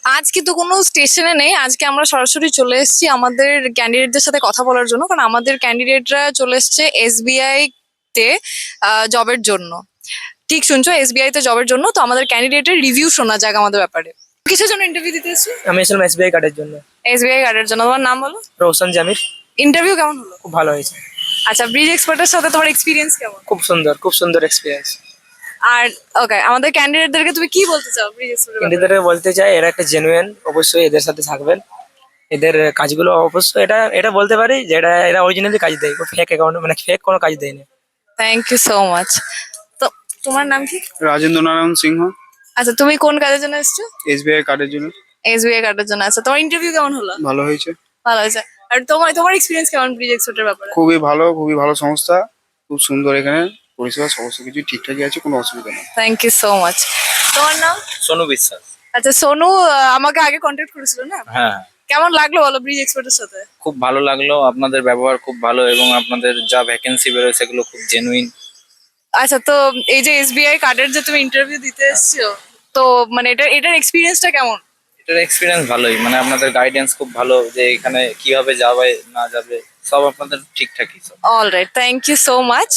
আজ কিন্তু কোনো স্টেশনে নেই, আজকে আমরা সরাসরি চলে এসেছি আমাদের ক্যান্ডিডেটদের সাথে কথা বলার জন্য, কারণ আমাদের ক্যান্ডিডেটরা চলে এসছে এসবিআই তে জবের জন্য। ঠিক শুনছো, এসবিআই তে জবের জন্য। তো আমাদের ক্যান্ডিডেটের রিভিউ শোনা যাক আমাদের ব্যাপারে। কিসের জন্য ইন্টারভিউ দিতে এসছো? আমি এসেছিলাম এসবিআই কার্ডের জন্য। এসবিআই কার্ডের জন্য। তোমার নাম বলো। রোশন জামির। ইন্টারভিউ কেমন হলো? খুব ভালো হয়েছে। আচ্ছা, ব্রিজ এক্সপার্টের সাথে তোমার এক্সপিরিয়েন্স কেমন? খুব সুন্দর এক্সপিরিয়েন্স। আর ওকে, আমাদের ক্যান্ডিডেটদেরকে তুমি কি বলতে চাও ব্রিজ এক্সপার্টের? ইন্ডিভিজুয়াল বলতে চাই এরা একটা জেনুইন, অবশ্যই এদের সাথে থাকবেন। এদের কাজগুলো অবশ্যই এটা এটা বলতে পারি যে এরা অরিজিনালি কাজ দেয়, ফেক অ্যাকাউন্ট মানে ফেক কোনো কাজ দেয় না। Thank you so much. তো তোমার নাম কি? রাজেন্দ্র নারায়ণ সিংহ। আচ্ছা, তুমি কোন কাজের জন্য এসছো? এসবিআই কার্ডের জন্য। এসবিআই কার্ডের জন্য। আচ্ছা, তোমার ইন্টারভিউ কেমন হলো? ভালো হয়েছে। ভালো হয়েছে। আর তোমার তোমার এক্সপিরিয়েন্স কেমন ব্রিজ এক্সপার্টের ব্যাপারে? খুবই ভালো সংস্থা। খুব সুন্দর, এখানে পরিষেবা সমস্ত কিছু ঠিকঠাকই আছে, কোনো অসুবিধা নেই। Thank you so much. তোমার নাম? সোনু বিশ্বাস। আচ্ছা সোনু, আমাকে আগে কন্ট্যাক্ট করেছিল না? হ্যাঁ, কেমন লাগলো বলো ব্রিজ এক্সপার্টের সাথে? খুব ভালো লাগলো, আপনাদের ব্যবহার খুব ভালো এবং আপনাদের যা ভ্যাকেন্সি বেরোয় সেগুলো খুব জেনুইন। আচ্ছা, তো এই যে এসবিআই কার্ডের যে তুমি ইন্টারভিউ দিতে এসেছো, তো মানে এটার এক্সপিরিয়েন্সটা কেমন? এটার এক্সপিরিয়েন্স ভালোই, মানে আপনাদের গাইডেন্স খুব ভালো, যে এখানে কিভাবে যাবে না যাবে সব আপনাদের ঠিকঠাকই সব। Alright, thank you so much.